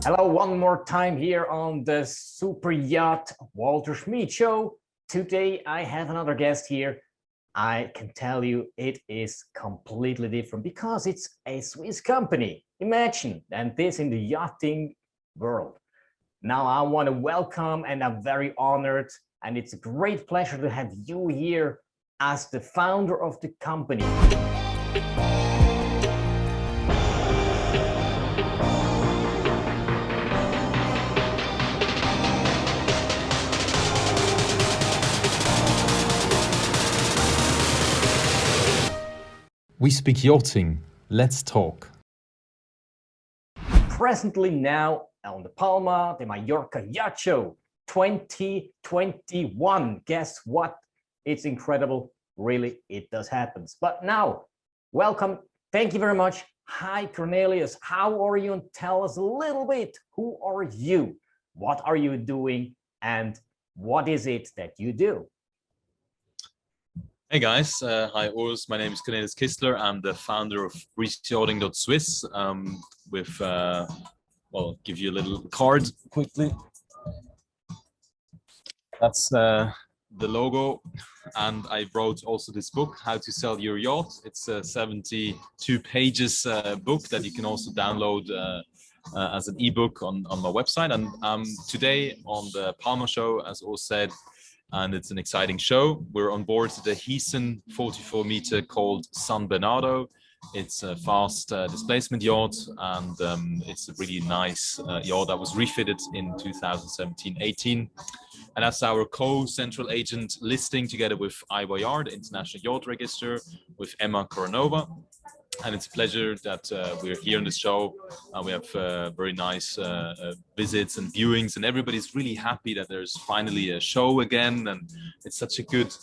Hello, one more time here on the Super Yacht Walter Schmid Show. Today I have another guest here. I can tell you it is completely different because it's a Swiss company. Imagine, and this in the yachting world. Now I want to welcome, and I'm very honored, and it's a great pleasure to have you here as the founder of the company. We speak yachting. Let's talk. Presently now on the Palma de Mallorca Yacht Show 2021. Guess what? It's incredible. Really, it does happen. But now, welcome. Thank you very much. Hi, Cornelius. How are you? And tell us a little bit. Who are you? What are you doing? And what is it that you do? Hey guys, hi Urs, my name is Cornelius Kistler. I'm the founder of Breezeyachting.Swiss. I'll give you a little card quickly. That's the logo, and I wrote also this book, How to Sell Your Yacht. It's a 72 pages book that you can also download as an ebook on my website. And today on the Palma show, as Urs said, and it's an exciting show. We're on board the Heason 44-meter called San Bernardo. It's a fast displacement yacht, and it's a really nice yacht that was refitted in 2017-18. And that's our co-central agent listing together with IYR, the International Yacht Register, with Emma Koronova. And it's a pleasure that we're here on the show. We have very nice visits and viewings, and everybody's really happy that there's finally a show again, and it's such a good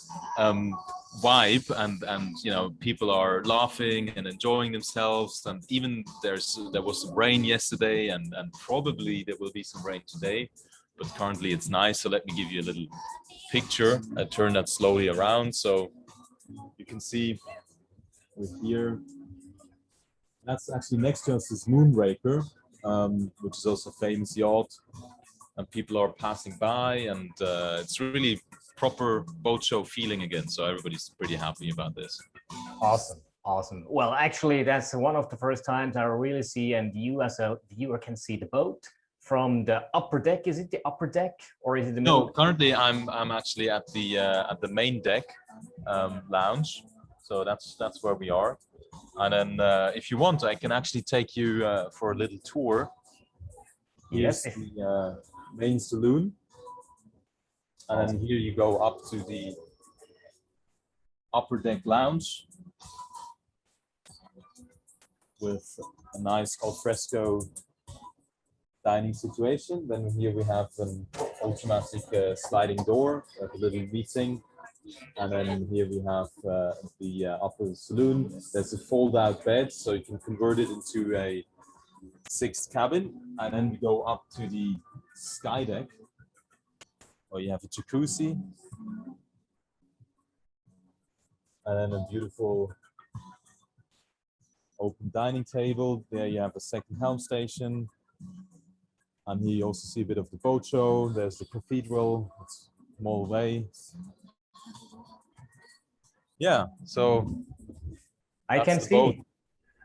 vibe, and you know, people are laughing and enjoying themselves, and even there was some rain yesterday, and probably there will be some rain today, but currently it's nice. So let me give you a little picture. I turn that slowly around so you can see we're here. That's actually next to us is Moonraker, which is also a famous yacht, and people are passing by, and it's really proper boat show feeling again. So everybody's pretty happy about this. Awesome, awesome. Well, actually, that's one of the first times I really see, and you as a viewer can see the boat from the upper deck. Is it the upper deck or is it the middle? No, currently I'm actually at the main deck lounge. So that's where we are. And then if you want, I can actually take you for a little tour. Here's Yes. the main saloon. And then here you go up to the upper deck lounge with a nice al fresco dining situation. Then here we have an automatic sliding door, like a little meeting. And then here we have the upper saloon. There's a fold-out bed, so you can convert it into a 6th cabin. And then we go up to the sky deck, where you have a jacuzzi, and then a beautiful open dining table. There you have a second helm station. And here you also see a bit of the boat show. There's the cathedral. It's Mall Way. Yeah, so I can see.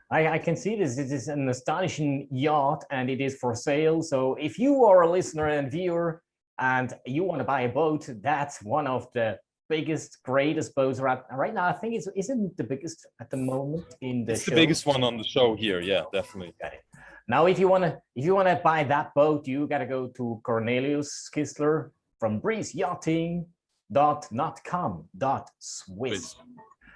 I can see this. This is an astonishing yacht, and it is for sale. So if you are a listener and viewer and you want to buy a boat, that's one of the biggest, greatest boats right now. I think it's isn't the biggest at the moment in the show. It's the biggest one on the show here. Yeah, definitely. Got it. Now, if you wanna buy that boat, you gotta go to Cornelius Kistler from breezeyachting.com.swiss.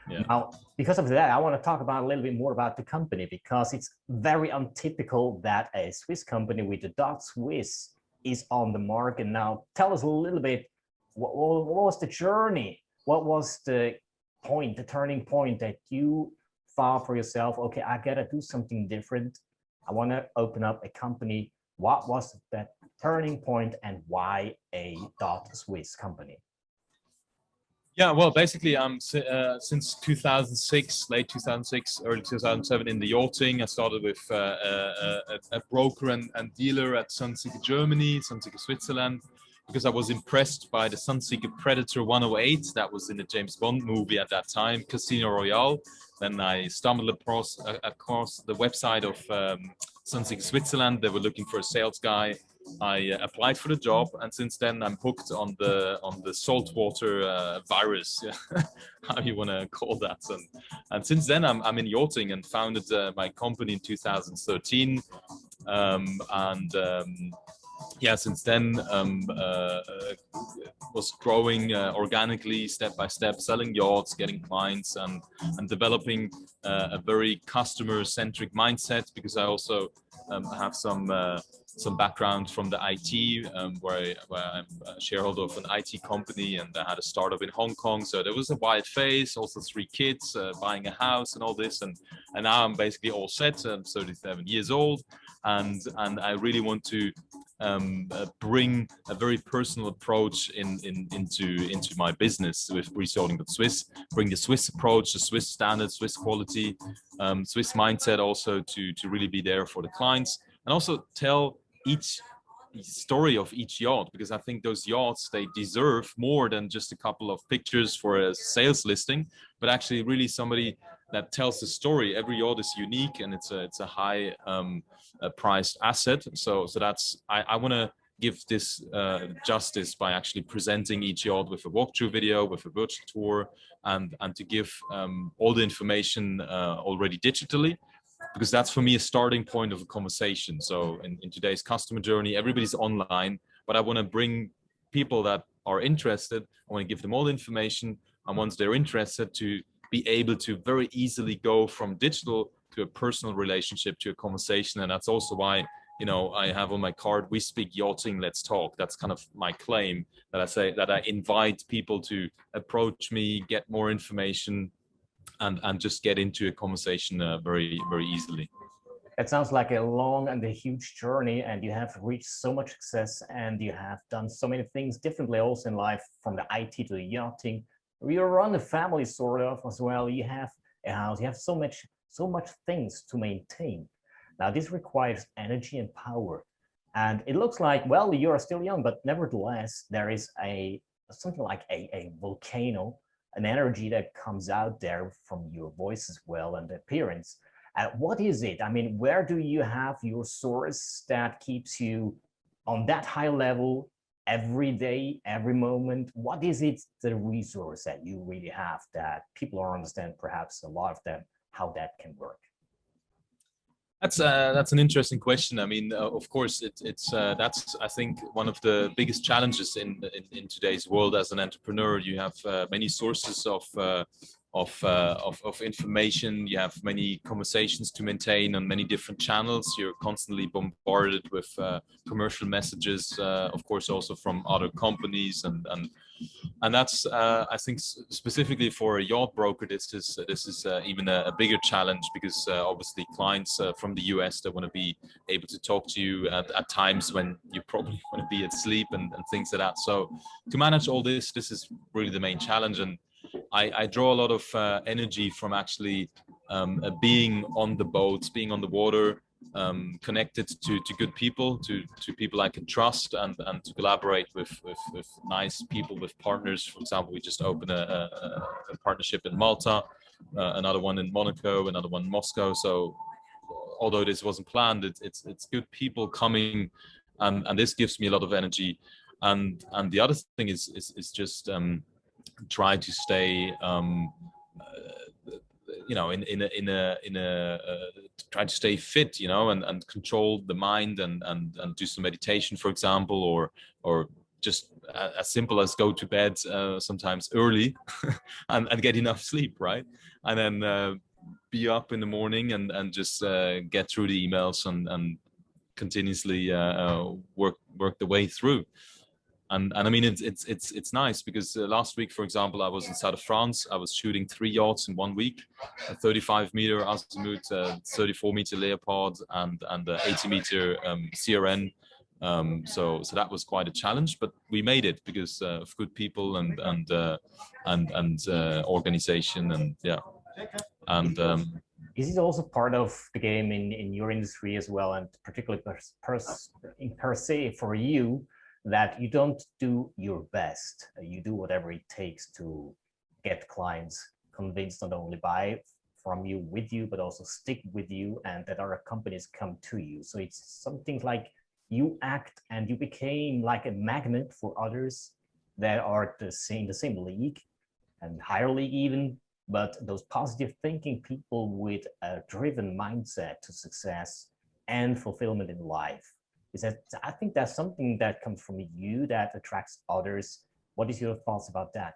Yeah. Now, because of that, I want to talk about a little bit more about the company, because it's very untypical that a Swiss company with a .Swiss is on the market. Now, tell us a little bit, what was the journey? What was the point, the turning point that you thought for yourself, okay, I gotta do something different. I want to open up a company. What was that turning point, and why a .Swiss company? Yeah, well, basically, since 2006, late 2006, early 2007 in the yachting. I started with a broker and dealer at Sunseeker Germany, Sunseeker Switzerland, because I was impressed by the Sunseeker Predator 108 that was in the James Bond movie at that time, Casino Royale. Then I stumbled across the website of Sunseeker Switzerland. They were looking for a sales guy. I applied for the job, and since then I'm hooked on the saltwater virus, how you want to call that. And since then I'm in yachting and founded my company in 2013. Yeah, since then was growing organically, step by step, selling yachts, getting clients, and developing a very customer-centric mindset, because I also have some background from the IT, where I'm a shareholder of an IT company, and I had a startup in Hong Kong. So there was a wild phase, also 3 kids, buying a house and all this, and now I'm basically all set. I'm 37 years old, and I really want to bring a very personal approach into my business with Breezeyachting.Swiss. Bring the Swiss approach, the Swiss standard, Swiss quality, Swiss mindset, also to really be there for the clients, and also tell each story of each yacht, because I think those yachts, they deserve more than just a couple of pictures for a sales listing, but actually really somebody that tells the story. Every yacht is unique, and it's a high priced asset. So that's I want to give this justice by actually presenting each yacht with a walkthrough video, with a virtual tour, and to give all the information already digitally, because that's for me a starting point of a conversation. So in today's customer journey, everybody's online, but I want to bring people that are interested. I want to give them all the information, and once they're interested, to be able to very easily go from digital to a personal relationship, to a conversation. And that's also why, I have on my card, "We speak yachting, let's talk." That's kind of my claim, that I say that I invite people to approach me, get more information, and just get into a conversation very, very easily. It sounds like a long and a huge journey, and you have reached so much success, and you have done so many things differently also in life, from the IT to the yachting. You run a family sort of as well. You have a house. You have so much things to maintain. Now this requires energy and power, and it looks like, well, you are still young, but nevertheless there is something like a volcano, an energy that comes out there from your voice as well, and the appearance. What is it? I mean, where do you have your source that keeps you on that high level every day, every moment? What is it, the resource that you really have, that people don't understand, perhaps a lot of them, how that can work? That's an interesting question. I mean, of course, that's, I think, one of the biggest challenges in today's world as an entrepreneur. You have many sources of information. You have many conversations to maintain on many different channels. You're constantly bombarded with commercial messages, of course, also from other companies, and that's I think specifically for a yacht broker, this is even a bigger challenge, because obviously clients from the US, they want to be able to talk to you at times when you probably want to be asleep and things like that. So to manage all this is really the main challenge, and I draw a lot of energy from actually being on the boats, being on the water, connected to good people, to people I can trust, and to collaborate with nice people, with partners. For example, we just opened a partnership in Malta, another one in Monaco, another one in Moscow. So although this wasn't planned, it's good people coming, and this gives me a lot of energy. And the other thing is just try to stay try to stay fit, and control the mind, and do some meditation, for example, or just as simple as go to bed sometimes early and get enough sleep, right? And then be up in the morning and just get through the emails and continuously work the way through. And I mean, it's nice, because last week, for example, I was in south of France. I was shooting 3 yachts in 1 week: a 35-meter Azimuth, 34-meter Leopard, and a 80-meter CRN. So that was quite a challenge, but we made it because of good people and organization, and yeah. And is it also part of the game in your industry as well, and particularly per se for you, that you don't do your best, you do whatever it takes to get clients convinced, not only buy from you, with you, but also stick with you, and that other companies come to you. So it's something like you act and you became like a magnet for others that are the same league and higher league even, but those positive thinking people with a driven mindset to success and fulfillment in life. Is that, I think that's something that comes from you that attracts others. What is your thoughts about that?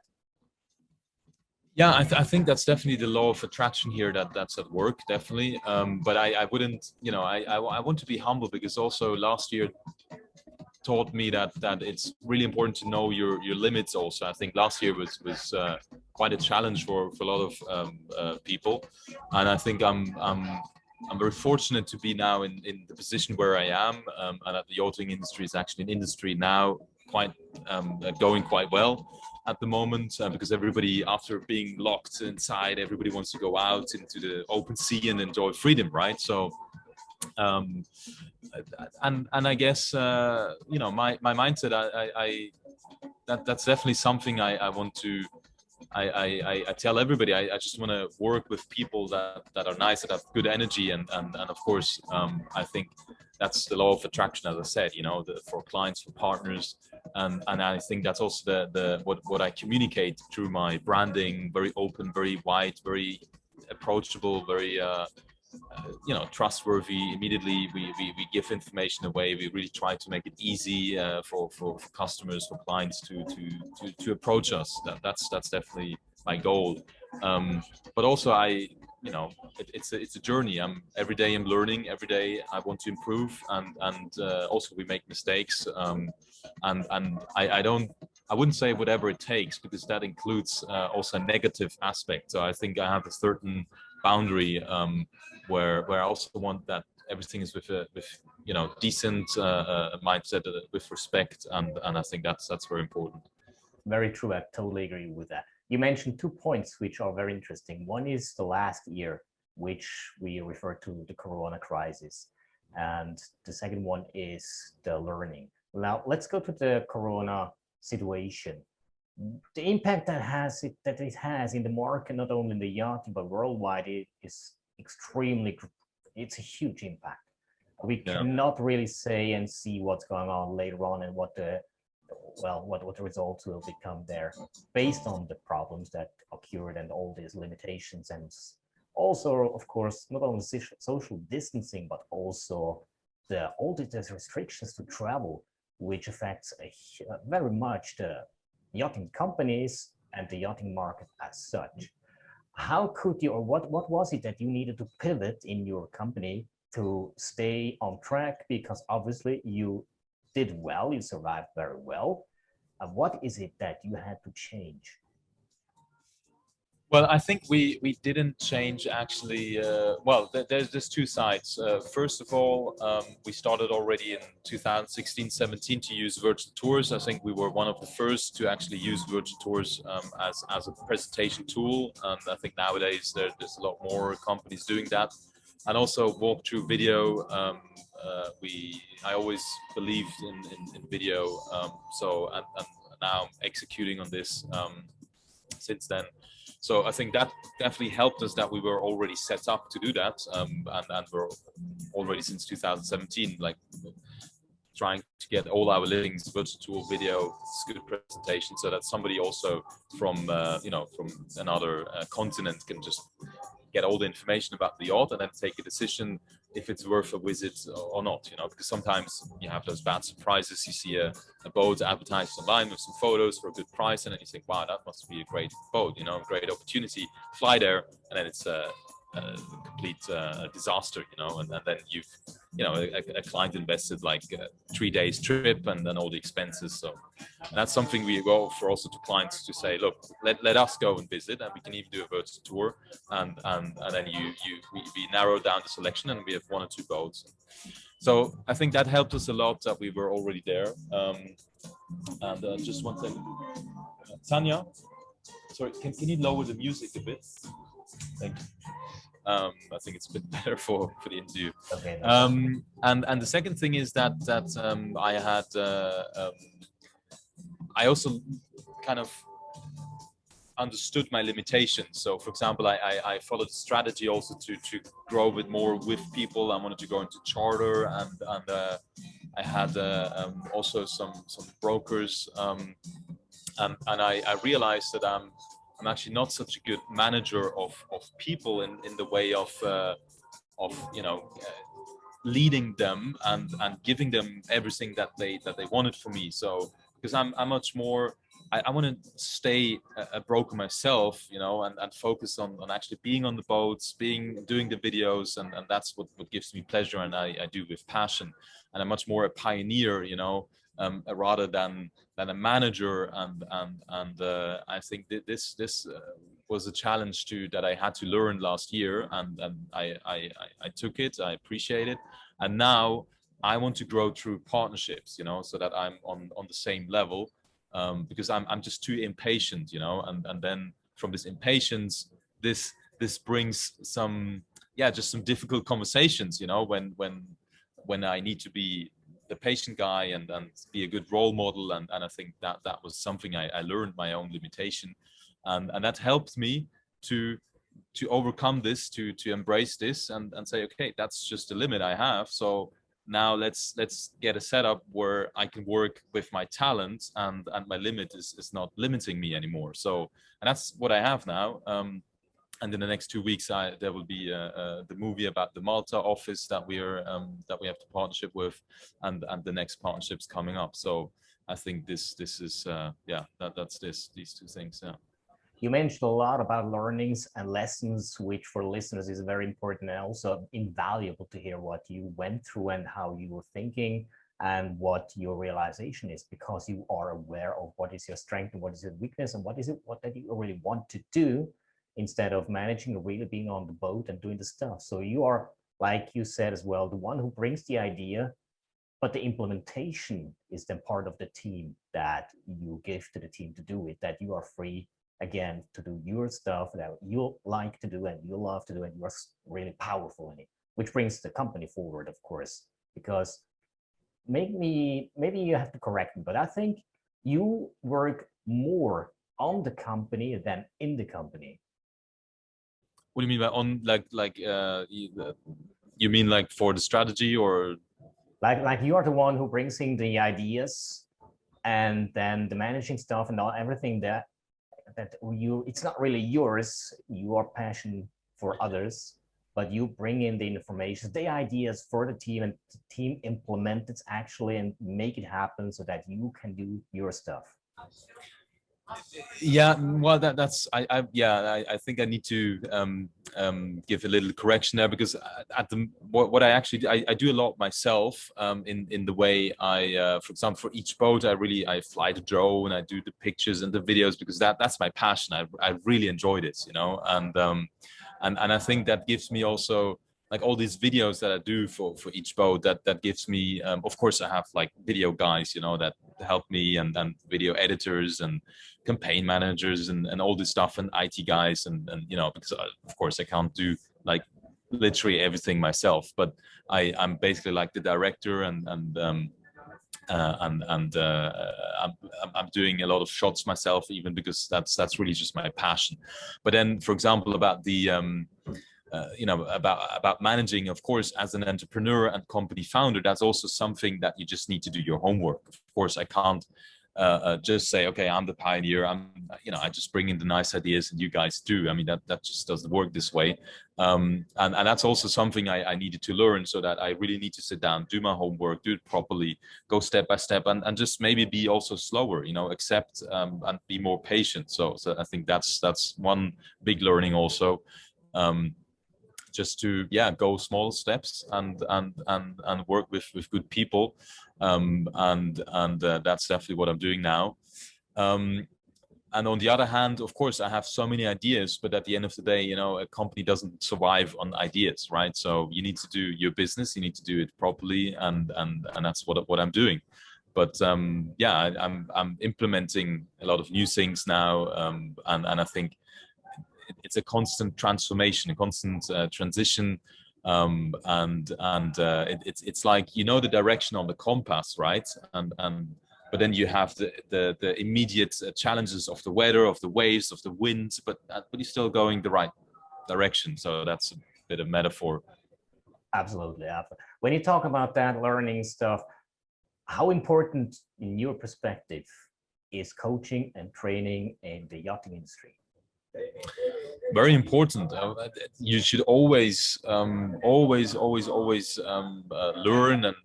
Yeah, I think that's definitely the law of attraction here that's at work, definitely. But I wouldn't, I want to be humble, because also last year taught me that it's really important to know your limits also. I think last year was quite a challenge for a lot of people, and I think I'm very fortunate to be now in the position where I am, and that the yachting industry is actually an industry now quite going quite well at the moment, because everybody, after being locked inside, everybody wants to go out into the open sea and enjoy freedom, right? So and I guess my mindset, that's definitely something I want to, I tell everybody, I just want to work with people that are nice, that have good energy, and of course I think that's the law of attraction, as I said, for clients, for partners, and I think that's also the what I communicate through my branding: very open, very wide, very approachable, very trustworthy. Immediately we give information away. We really try to make it easy for customers, for clients to approach us. That's definitely my goal. But also it's a journey. Every day I'm learning. Every day I want to improve, and also we make mistakes. And I wouldn't say whatever it takes, because that includes also a negative aspect. So I think I have a certain boundary where I also want that everything is with decent mindset, with respect, and I think that's very important. Very true. I totally agree with that. You mentioned 2 points which are very interesting. One is the last year, which we refer to the Corona crisis, and the second one is the learning. Now let's go to the Corona situation. The impact that it has in the market, not only in the yachting but worldwide, it is extremely. It's a huge impact. We cannot really say and see what's going on later on, and what the results will become there, based on the problems that occurred and all these limitations, and also, of course, not only social distancing, but also all these restrictions to travel, which affects very much the yachting companies and the yachting market as such. How could you, or what was it that you needed to pivot in your company to stay on track? Because obviously you did well, you survived very well. What is it that you had to change? Well, I think we didn't change actually. Well, there's two sides. First of all, we started already in 2016-17 to use virtual tours. I think we were one of the first to actually use virtual tours as a presentation tool. And I think nowadays there's a lot more companies doing that. And also walkthrough video. I always believed in video. And now I'm executing on this since then. So I think that definitely helped us, that we were already set up to do that, and we're already since 2017 like trying to get all our listings, virtual tool, video, good presentation, so that somebody also from from another continent can just get all the information about the yacht and then take a decision if it's worth a visit or not, because sometimes you have those bad surprises. You see a boat advertised online with some photos for a good price, and then you think, wow, that must be a great boat, great opportunity, fly there, and then it's a complete disaster, and then a client invested like 3 days trip and then all the expenses. So that's something we go for also to clients to say, look, let us go and visit, and we can even do a virtual tour, and then we narrow down the selection, and we have 1 or 2 boats. So I think that helped us a lot that we were already there. And just 1 second, Tanya. Sorry, can you lower the music a bit? Thank you. I think it's a bit better for the interview. Okay. And the second thing is that I had I also kind of understood my limitations. So, for example, I followed a strategy also to grow a bit more with people. I wanted to go into charter, and I had also some brokers, and I realized that I'm actually not such a good manager of people in the way of leading them and giving them everything that they wanted from me. So because I'm much more, I want to stay a broker myself, and focus on actually being on the boats, doing the videos, and that's what gives me pleasure, and I do with passion. And I'm much more a pioneer, rather than a manager. And I think that this was a challenge that I had to learn last year, and I took it. I appreciate it, and now I want to grow through partnerships, so that I'm on the same level. Because I'm just too impatient, and then from this impatience, this brings just some difficult conversations, when I need to be the patient guy and be a good role model, and I think that was something I learned, my own limitation, and that helped me to overcome this, to embrace this, and say, okay, that's just the limit I have. So now let's get a setup where I can work with my talent, and my limit is not limiting me anymore. So, and that's what I have now. And in the next 2 weeks, there will be the movie about the Malta office that we have the partnership with, and the next partnerships coming up. So I think this is that's these 2 things. Yeah. You mentioned a lot about learnings and lessons, which for listeners is very important and also invaluable to hear what you went through and how you were thinking and what your realization is, because you are aware of what is your strength and what is your weakness and what that you really want to do, instead of managing or really being on the boat and doing the stuff. So you are, like you said as well, the one who brings the idea, but the implementation is then part of the team that you give to the team to do it, that you are free again to do your stuff that you like to do and you love to do, and you're really powerful in it, which brings the company forward, of course. Because maybe you have to correct me, but I think you work more on the company than in the company. What do you mean by on, you mean like for the strategy, or like you are the one who brings in the ideas, and then the managing stuff and everything that it's not really yours, your passion for others, but you bring in the information, the ideas for the team, and the team implement it actually and make it happen so that you can do your stuff. Yeah, well, that's I think I need to give a little correction there, because what I actually I do a lot myself, in the way for example, for each boat I fly the drone, I do the pictures and the videos, because that's my passion. I really enjoyed it, and I think that gives me also, like, all these videos that I do for each boat, that gives me, of course I have like video guys, that help me, and video editors and campaign managers and all this stuff, and IT guys, and because of course I can't do like literally everything myself, but I'm basically like the director, and I'm doing a lot of shots myself, even, because that's really just my passion. But then, for example, about the about managing, of course, as an entrepreneur and company founder, that's also something that you just need to do your homework. Of course, I can't just say, okay, I'm the pioneer, I just bring in the nice ideas and you guys do. I mean, that just doesn't work this way. And that's also something I needed to learn, so that I really need to sit down, do my homework, do it properly, go step by step, and just maybe be also slower, accept and be more patient. So I think that's one big learning also. just to go small steps and work with good people, and that's definitely what I'm doing now. And on the other hand, of course, I have so many ideas, but at the end of the day, you know, a company doesn't survive on ideas, right? So you need to do your business, you need to do it properly, and that's what I'm doing. But I'm implementing a lot of new things now, and I think it's a constant transformation, a constant transition, it's like, you know, the direction on the compass, right? And but then you have the immediate challenges of the weather, of the waves, of the winds, but you're still going the right direction. So that's a bit of metaphor. Absolutely. When you talk about that learning stuff, how important, in your perspective, is coaching and training in the yachting industry? Very important. You should always learn and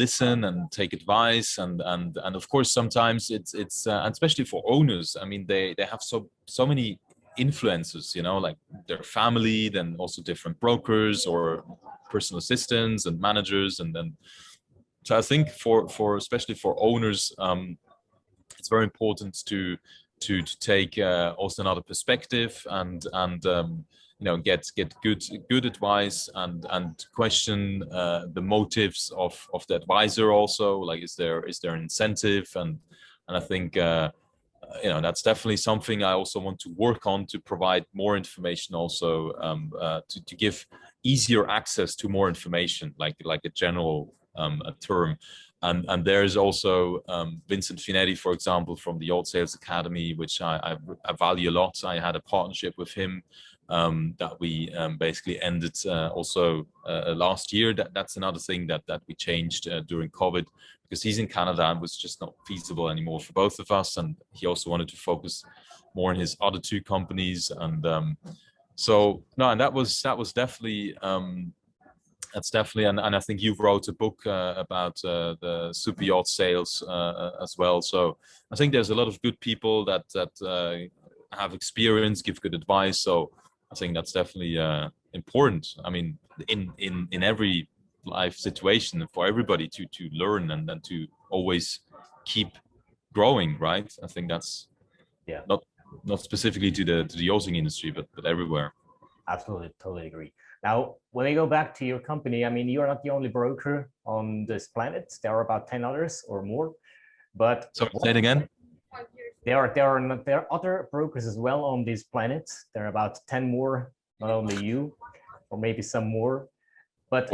listen and take advice, and of course sometimes it's and especially for owners. I mean, they have so many influences, you know, like their family, then also different brokers or personal assistants and managers, and then so I think for especially for owners, it's very important to take also another perspective, and you know, get good advice, and question the motives of the advisor also, like is there an incentive, and I think you know, that's definitely something I also want to work on, to provide more information also, to give easier access to more information, like a general a term. And there's also Vincent Finetti, for example, from the Yacht Sales Academy, which I value a lot. I had a partnership with him that we basically ended also last year. That's another thing that we changed during COVID, because he's in Canada and was just not feasible anymore for both of us. And he also wanted to focus more on his other two companies. And so no, and that was definitely that's definitely, and I think you've wrote a book about the super yacht sales as well. So I think there's a lot of good people that have experience, give good advice. So I think that's definitely important. I mean, in every life situation, for everybody to learn and then to always keep growing, right? I think that's not specifically to the yachting industry, but everywhere. Absolutely, totally agree. Now, when we go back to your company, I mean, you're not the only broker on this planet. There are about 10 others or more. But so say it again. There are other brokers as well on this planet. There are about 10 more, not only you, or maybe some more. But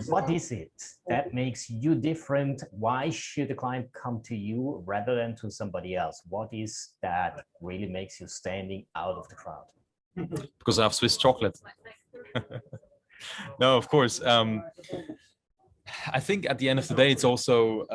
what is it that makes you different? Why should a client come to you rather than to somebody else? What is that really makes you standing out of the crowd? Because I have Swiss chocolate. No, of course. I think at the end of the day, it's also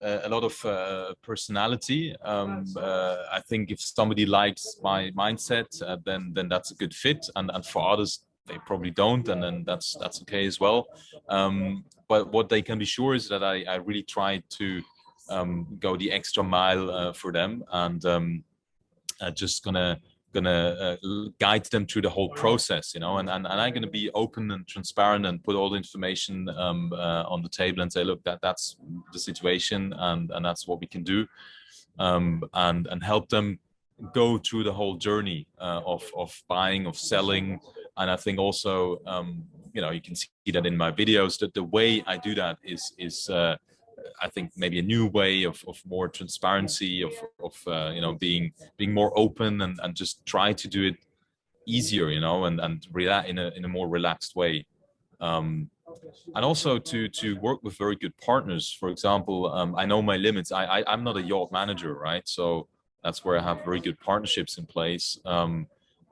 a lot of personality. I think if somebody likes my mindset, then that's a good fit, and for others, they probably don't, and then that's okay as well. But what they can be sure is that I really try to go the extra mile for them, and just gonna guide them through the whole process, you know, and I'm gonna be open and transparent and put all the information on the table and say, look, that's the situation, and that's what we can do, and help them go through the whole journey of buying, of selling. And I think also, you know, you can see that in my videos, that the way I do that is I think maybe a new way of more transparency, of you know, being more open, and just try to do it easier, you know, and in a more relaxed way, and also to work with very good partners. For example, I know my limits. I'm not a yacht manager, right? So that's where I have very good partnerships in place,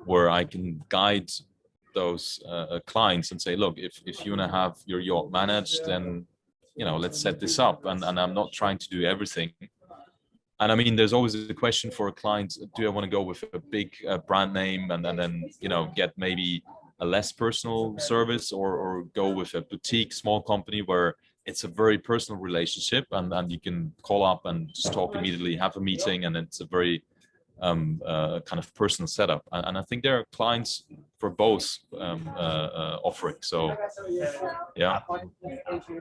where I can guide those clients and say, look, if you want to have your yacht managed, then, you know, let's set this up, and I'm not trying to do everything. And I mean, there's always a question for a client: do I want to go with a big brand name and then, you know, get maybe a less personal service, or go with a boutique small company where it's a very personal relationship, and you can call up and just talk immediately, have a meeting, and it's a very kind of personal setup. And I think there are clients for both offering. So yeah.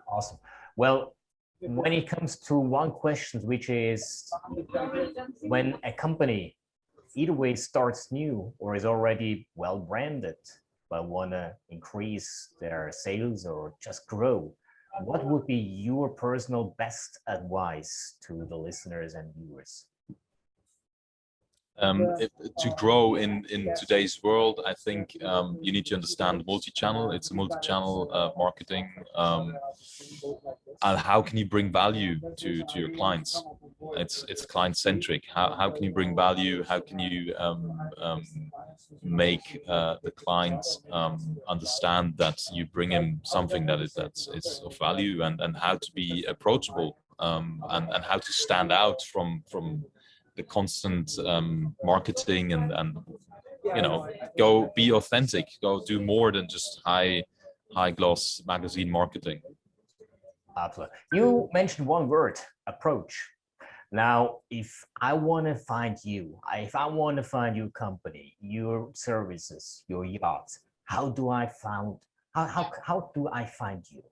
Awesome. Well, when it comes to one question, which is when a company either way starts new or is already well branded, but want to increase their sales or just grow, what would be your personal best advice to the listeners and viewers? To grow in today's world, I think you need to understand multi-channel. It's a multi-channel marketing, and how can you bring value to your clients? It's client-centric. How can you bring value? How can you make the client understand that you bring him something that is of value, and how to be approachable, and how to stand out from the constant marketing, and you know, go be authentic, go do more than just high gloss magazine marketing. Absolutely. You mentioned one word, approach. Now, if I want to find you, if I want to find your company, your services, your yachts, how do I find you?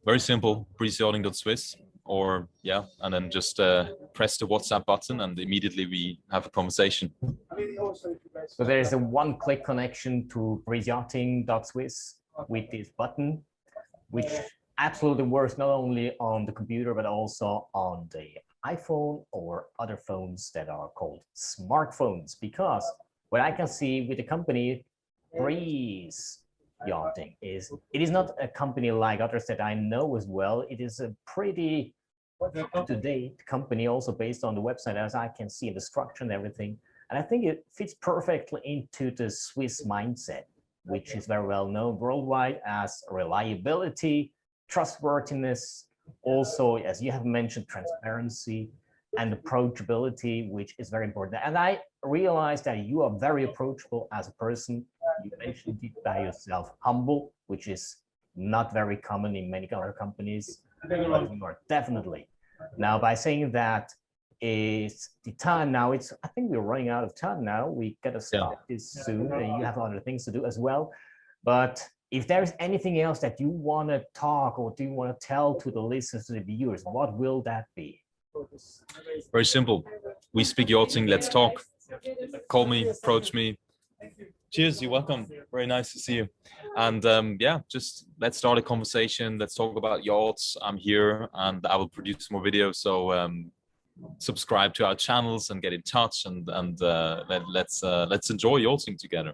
Very simple, breezeyachting.swiss, or yeah, and then just press the WhatsApp button and immediately we have a conversation. So there is a one-click connection to breezeyachting.swiss with this button, which absolutely works not only on the computer but also on the iPhone or other phones that are called smartphones. Because what I can see with the company Breezeyachting is, it is not a company like others that I know as well. It is a pretty up-to-date company, also based on the website, as I can see the structure and everything. And I think it fits perfectly into the Swiss mindset, which is very well known worldwide as reliability, trustworthiness, also, as you have mentioned, transparency and approachability, which is very important. And I realized that you are very approachable as a person. You mentioned it by yourself, humble, which is not very common in many other companies, but you are definitely. Now, by saying that, is the time now, I think we're running out of time now. We got to stop this soon, and you have other things to do as well. But if there's anything else that you want to talk or do you want to tell to the listeners, to the viewers, what will that be? Very simple. We speak yachting. Let's talk. Call me, approach me. Cheers. You're welcome. Very nice to see you. And yeah, just let's start a conversation. Let's talk about yachts. I'm here, and I will produce more videos. So subscribe to our channels and get in touch, and let's enjoy yachting together.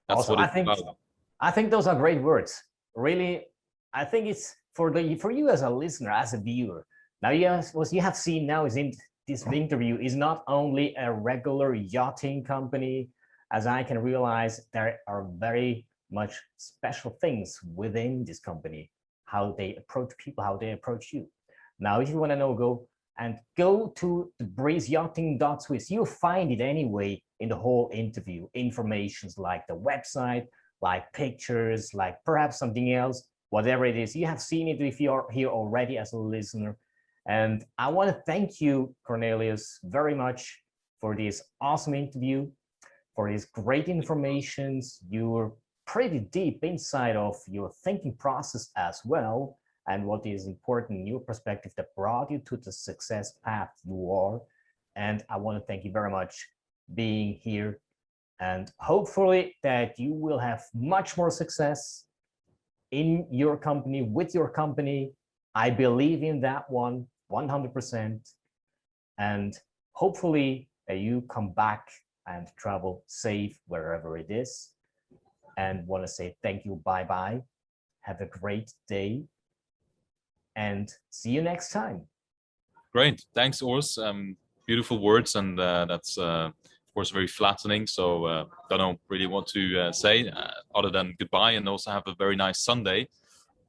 That's also, what it's about. I think those are great words. Really, I think it's for you as a listener, as a viewer. Now, yes, what you have seen now is in this interview is not only a regular yachting company. As I can realize, there are very much special things within this company, how they approach people, how they approach you. Now, if you want to know, go to the breezeyachting.swiss. You'll find it anyway in the whole interview, informations like the website, like pictures, like perhaps something else, whatever it is. You have seen it if you're here already as a listener. And I want to thank you, Cornelius, very much for this awesome interview, for these great informations. You're pretty deep inside of your thinking process as well, and what is important in your perspective that brought you to the success path you are. And I want to thank you very much being here, and hopefully that you will have much more success in your company, with your company. I believe in that one 100%. And hopefully you come back and travel safe wherever it is. And want to say thank you, bye-bye. Have a great day and see you next time. Great, thanks, Urs. Beautiful words, and that's of course very flattening. So don't know really what to say other than goodbye, and also have a very nice Sunday.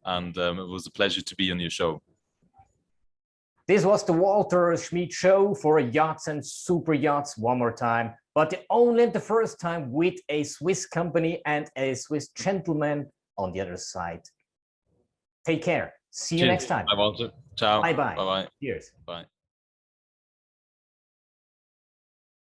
And it was a pleasure to be on your show. This was the Walter Schmid Show for yachts and super yachts one more time, but only the first time with a Swiss company and a Swiss gentleman on the other side. Take care. See you next time. Bye, Walter. Ciao. Bye-bye. Bye-bye. Cheers. Bye.